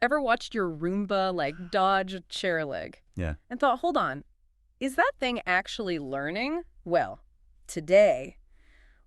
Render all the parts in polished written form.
Ever watched your Roomba, like, dodge a chair leg Yeah. and thought, hold on, is that thing actually learning? Well, today,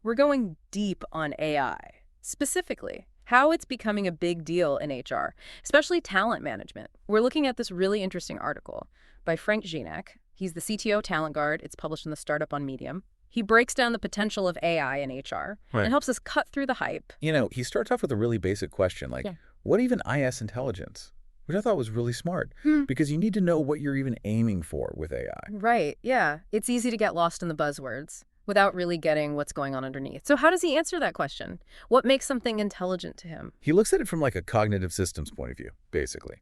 we're going deep on AI, specifically how it's becoming a big deal in HR, especially talent management. We're looking at this really interesting article by Frank Gienack. He's the CTO Talent Guard. It's published in the Startup on Medium. He breaks down the potential of AI in HR and Right. helps us cut through the hype. He starts off with a really basic question like, Yeah. what even IS intelligence? Which I thought was really smart Hmm. because you need to know what you're even aiming for with AI. Right, yeah. It's easy to get lost in the buzzwords without really getting what's going on underneath. So how does he answer that question? What makes something intelligent to him? He looks at it from like a cognitive systems point of view, basically.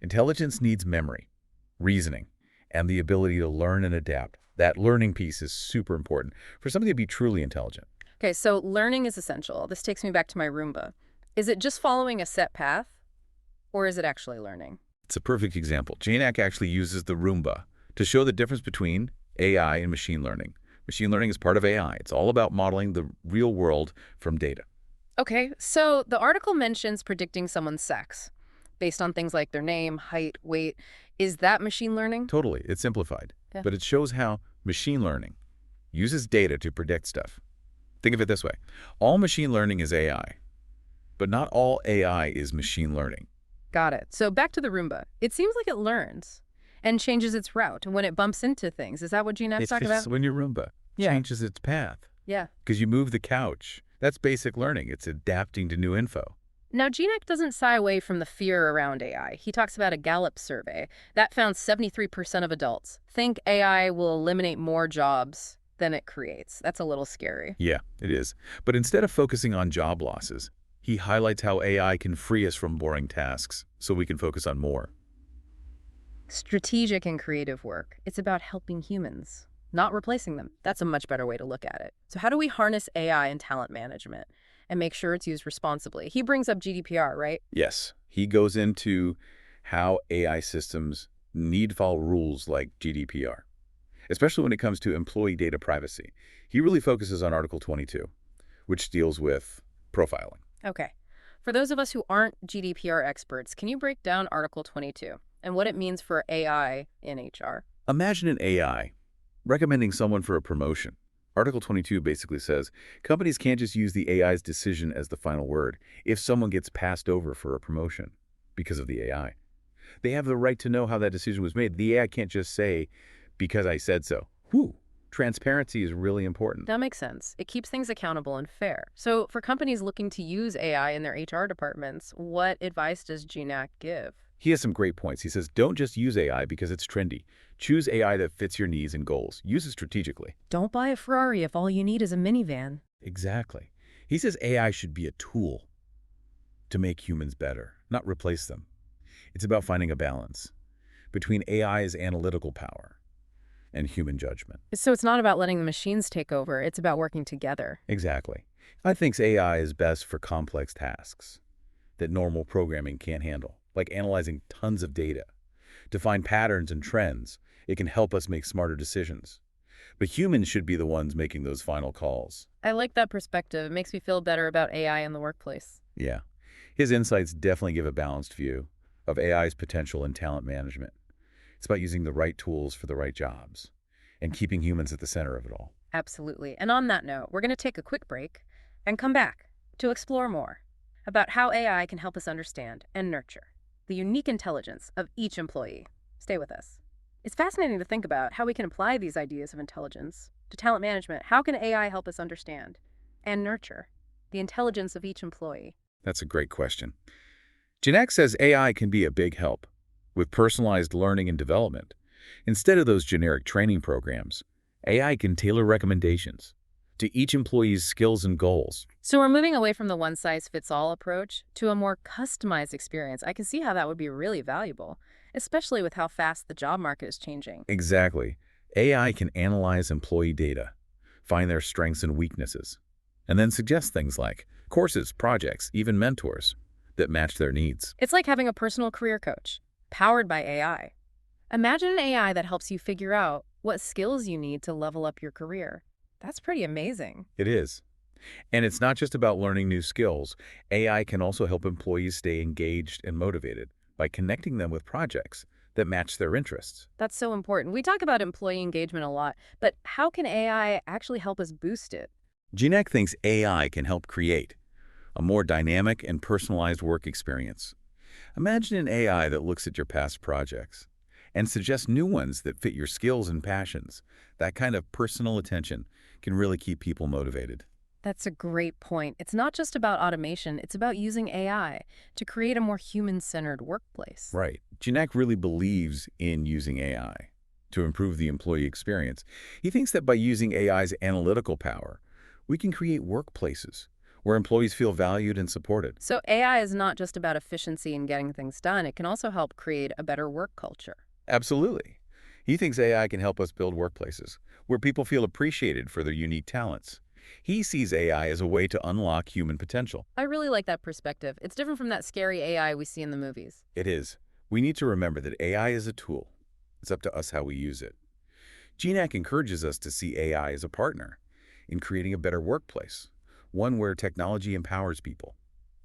Intelligence needs memory, reasoning, and the ability to learn and adapt. That learning piece is super important for something to be truly intelligent. Okay, so learning is essential. This takes me back to my Roomba. Is it just following a set path, or is it actually learning? It's a perfect example. Janak actually uses the Roomba to show the difference between AI and machine learning. Machine learning is part of AI. It's all about modeling the real world from data. Okay, so the article mentions predicting someone's sex based on things like their name, height, weight. Is that machine learning? Totally, it's simplified. Yeah. But it shows how machine learning uses data to predict stuff. Think of it this way. All machine learning is AI, but not all AI is machine learning. Got it. So back to the Roomba. It seems like it learns and changes its route when it bumps into things. Is that what Gina's It's talking just about? when your Roomba Yeah. changes its path Yeah. because you move the couch. That's basic learning. It's adapting to new info. Now, Ginac doesn't shy away from the fear around AI. He talks about a Gallup survey that found 73% of adults think AI will eliminate more jobs than it creates. That's a little scary. Yeah, it is. But instead of focusing on job losses, he highlights how AI can free us from boring tasks so we can focus on more. Strategic and creative work. It's about helping humans, not replacing them. That's a much better way to look at it. So how do we harness AI in talent management and make sure it's used responsibly? He brings up GDPR, right? Yes, he goes into how AI systems need to follow rules like GDPR, especially when it comes to employee data privacy. He really focuses on Article 22, which deals with profiling. Okay. For those of us who aren't GDPR experts, can you break down Article 22 and what it means for AI in HR? Imagine an AI recommending someone for a promotion. Article 22 basically says companies can't just use the AI's decision as the final word if someone gets passed over for a promotion because of the AI. They have the right to know how that decision was made. The AI can't just say, because I said so. Whew. Transparency is really important. That makes sense. It keeps things accountable and fair. So, for companies looking to use AI in their HR departments, what advice does GNAC give? He has some great points. He says, don't just use AI because it's trendy. Choose AI that fits your needs and goals. Use it strategically. Don't buy a Ferrari if all you need is a minivan. Exactly. He says AI should be a tool to make humans better, not replace them. It's about finding a balance between AI's analytical power and human judgment. So, it's not about letting the machines take over, it's about working together. Exactly. I think AI is best for complex tasks that normal programming can't handle, like analyzing tons of data. To find patterns and trends, it can help us make smarter decisions. But humans should be the ones making those final calls. I like that perspective. It makes me feel better about AI in the workplace. Yeah. His insights definitely give a balanced view of AI's potential in talent management. It's about using the right tools for the right jobs and keeping humans at the center of it all. Absolutely. And on that note, we're going to take a quick break and come back to explore more about how AI can help us understand and nurture the unique intelligence of each employee. Stay with us. It's fascinating to think about how we can apply these ideas of intelligence to talent management. How can AI help us understand and nurture the intelligence of each employee? That's a great question. Janek says AI can be a big help with personalized learning and development. Instead of those generic training programs, AI can tailor recommendations to each employee's skills and goals. So we're moving away from the one-size-fits-all approach to a more customized experience. I can see how that would be really valuable, especially with how fast the job market is changing. Exactly. AI can analyze employee data, find their strengths and weaknesses, and then suggest things like courses, projects, even mentors that match their needs. It's like having a personal career coach, powered by AI. Imagine an AI that helps you figure out what skills you need to level up your career. That's pretty amazing. It is. And it's not just about learning new skills. AI can also help employees stay engaged and motivated. by connecting them with projects that match their interests. That's so important. We talk about employee engagement a lot, but how can AI actually help us boost it? GNAC thinks AI can help create a more dynamic and personalized work experience. Imagine an AI that looks at your past projects and suggests new ones that fit your skills and passions. That kind of personal attention can really keep people motivated. That's a great point. It's not just about automation, it's about using AI to create a more human-centered workplace. Right. GNAC really believes in using AI to improve the employee experience. He thinks that by using AI's analytical power, we can create workplaces where employees feel valued and supported. So AI is not just about efficiency and getting things done, it can also help create a better work culture. Absolutely. He thinks AI can help us build workplaces where people feel appreciated for their unique talents. He sees AI as a way to unlock human potential. I really like that perspective. It's different from that scary AI we see in the movies. It is. We need to remember that AI is a tool. It's up to us how we use it. GNAC encourages us to see AI as a partner in creating a better workplace, one where technology empowers people,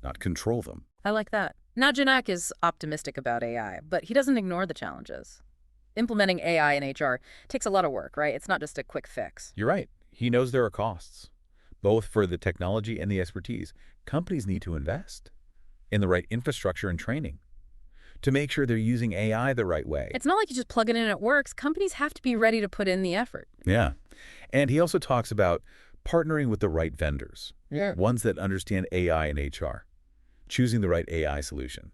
not control them. I like that. Now, Janak is optimistic about AI, but he doesn't ignore the challenges. Implementing AI in HR takes a lot of work, right? It's not just a quick fix. You're right. He knows there are costs, both for the technology and the expertise. Companies need to invest in the right infrastructure and training to make sure they're using AI the right way. It's not like you just plug it in and it works. Companies have to be ready to put in the effort. Yeah. And he also talks about partnering with the right vendors, ones that understand AI and HR. Choosing the right AI solution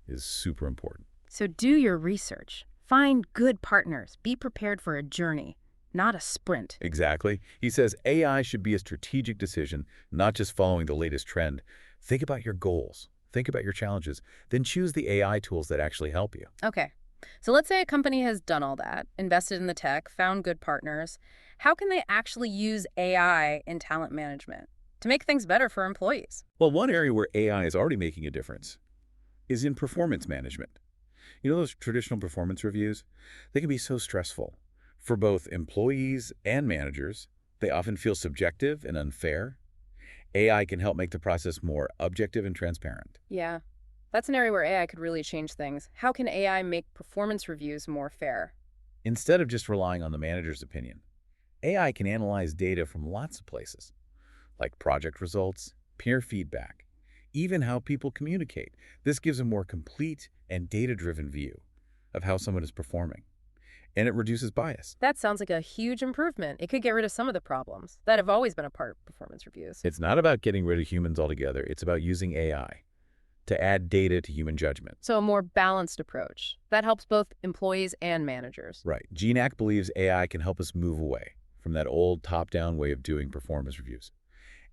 is super important. So do your research. Find good partners. Be prepared for a journey, not a sprint. Exactly. He says AI should be a strategic decision, not just following the latest trend. Think about your goals. Think about your challenges. Then choose the AI tools that actually help you. Okay. So let's say a company has done all that, invested in the tech, found good partners. How can they actually use AI in talent management to make things better for employees? Well, one area where AI is already making a difference is in performance management. You know those traditional performance reviews? They can be so stressful. For both employees and managers, they often feel subjective and unfair. AI can help make the process more objective and transparent. Yeah, that's an area where AI could really change things. How can AI make performance reviews more fair? Instead of just relying on the manager's opinion, AI can analyze data from lots of places, like project results, peer feedback, even how people communicate. This gives a more complete and data-driven view of how someone is performing, and it reduces bias. That sounds like a huge improvement. It could get rid of some of the problems that have always been a part of performance reviews. It's not about getting rid of humans altogether. It's about using AI to add data to human judgment. So a more balanced approach. That helps both employees and managers. Right. GNAC believes AI can help us move away from that old top-down way of doing performance reviews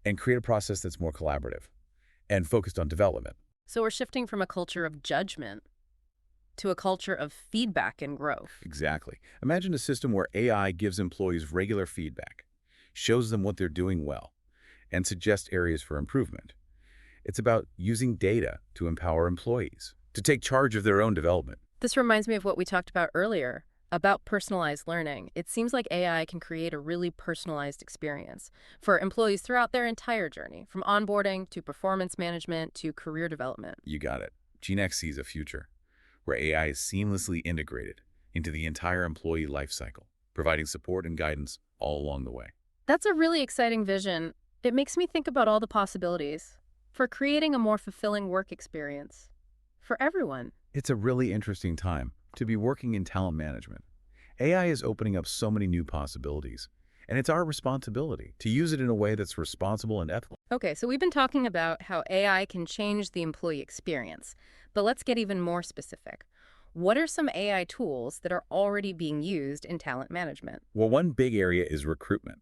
and create a process that's more collaborative and focused on development. So we're shifting from a culture of judgment to a culture of feedback and growth. Exactly. Imagine a system where AI gives employees regular feedback, shows them what they're doing well, and suggests areas for improvement. It's about using data to empower employees to take charge of their own development. This reminds me of what we talked about earlier, about personalized learning. It seems like AI can create a really personalized experience for employees throughout their entire journey, from onboarding to performance management to career development. You got it. GNAC sees a future where AI is seamlessly integrated into the entire employee lifecycle, providing support and guidance all along the way. That's a really exciting vision. It makes me think about all the possibilities for creating a more fulfilling work experience for everyone. It's a really interesting time to be working in talent management. AI is opening up so many new possibilities, and it's our responsibility to use it in a way that's responsible and ethical. Okay, so we've been talking about how AI can change the employee experience, but let's get even more specific. What are some AI tools that are already being used in talent management? Well, one big area is recruitment.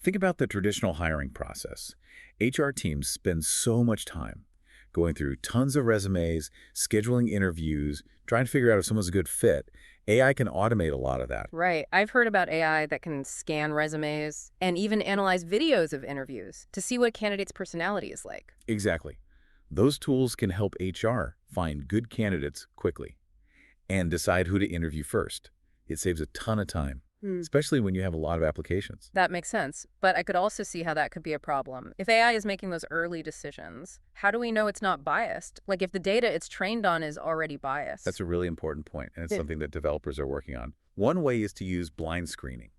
Think about the traditional hiring process. HR teams spend so much time going through tons of resumes, scheduling interviews, trying to figure out if someone's a good fit. AI can automate a lot of that. Right. I've heard about AI that can scan resumes and even analyze videos of interviews to see what a candidate's personality is like. Exactly. Those tools can help HR find good candidates quickly and decide who to interview first. It saves a ton of time especially when you have a lot of applications. That makes sense. But I could also see how that could be a problem. If AI is making those early decisions, how do we know it's not biased? Like if the data it's trained on is already biased. That's a really important point, and it's Yeah. something that developers are working on. One way is to use blind screening,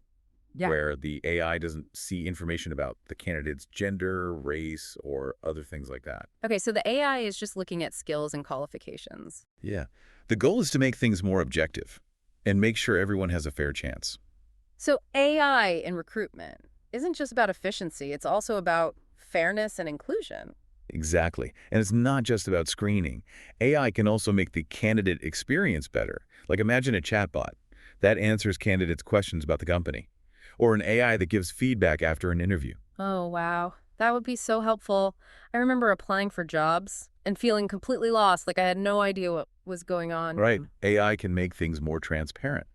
Yeah. where the AI doesn't see information about the candidate's gender, race, or other things like that. Okay, so the AI is just looking at skills and qualifications. Yeah. The goal is to make things more objective and make sure everyone has a fair chance. So AI in recruitment isn't just about efficiency, it's also about fairness and inclusion. Exactly. And it's not just about screening. AI can also make the candidate experience better. Like imagine a chatbot that answers candidates' questions about the company, or an AI that gives feedback after an interview. Oh, wow. That would be so helpful. I remember applying for jobs and feeling completely lost, like I had no idea what was going on. Right. AI can make things more transparent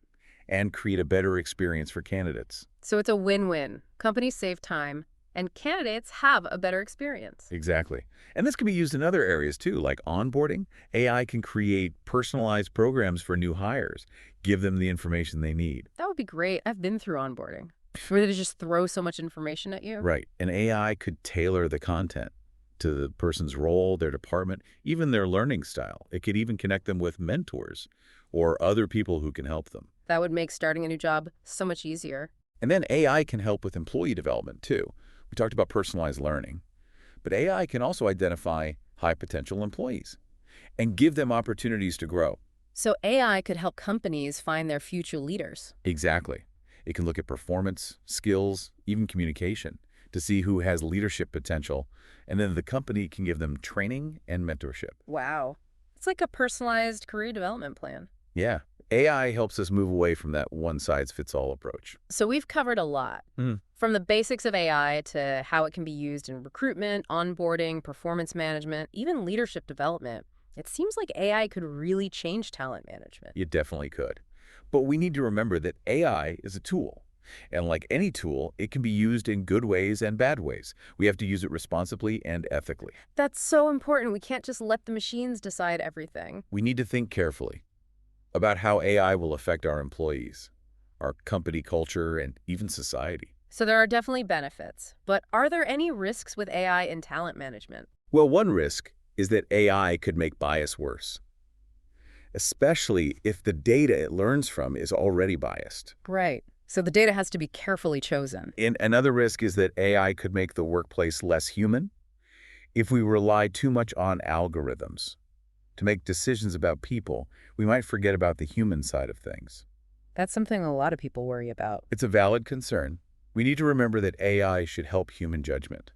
and create a better experience for candidates. So it's a win-win. Companies save time, and candidates have a better experience. Exactly. And this can be used in other areas too, like onboarding. AI can create personalized programs for new hires, give them the information they need. That would be great. I've been through onboarding. Where they just throw so much information at you. Right. And AI could tailor the content to the person's role, their department, even their learning style. It could even connect them with mentors or other people who can help them. That would make starting a new job so much easier. And then AI can help with employee development too. We talked about personalized learning, but AI can also identify high potential employees and give them opportunities to grow. So AI could help companies find their future leaders. Exactly. It can look at performance, skills, even communication to see who has leadership potential, and then the company can give them training and mentorship. Wow. It's like a personalized career development plan. Yeah. AI helps us move away from that one-size-fits-all approach. So we've covered a lot. Mm. From the basics of AI to how it can be used in recruitment, onboarding, performance management, even leadership development. It seems like AI could really change talent management. You definitely could. But we need to remember that AI is a tool. And like any tool, it can be used in good ways and bad ways. We have to use it responsibly and ethically. That's so important. We can't just let the machines decide everything. We need to think carefully about how AI will affect our employees, our company culture, and even society. So there are definitely benefits. But are there any risks with AI in talent management? Well, one risk is that AI could make bias worse, especially if the data it learns from is already biased. Right. So the data has to be carefully chosen. And another risk is that AI could make the workplace less human if we rely too much on algorithms to make decisions about people. We might forget about the human side of things. That's something a lot of people worry about. It's a valid concern. We need to remember that AI should help human judgment,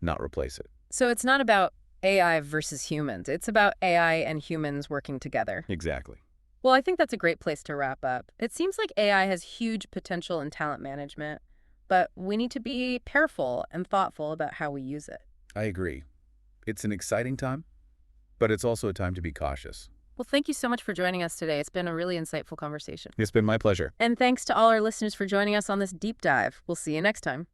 not replace it. So it's not about AI versus humans. It's about AI and humans working together. Exactly. Well, I think that's a great place to wrap up. It seems like AI has huge potential in talent management, but we need to be careful and thoughtful about how we use it. I agree. It's an exciting time, but it's also a time to be cautious. Well, thank you so much for joining us today. It's been a really insightful conversation. It's been my pleasure. And thanks to all our listeners for joining us on this deep dive. We'll see you next time.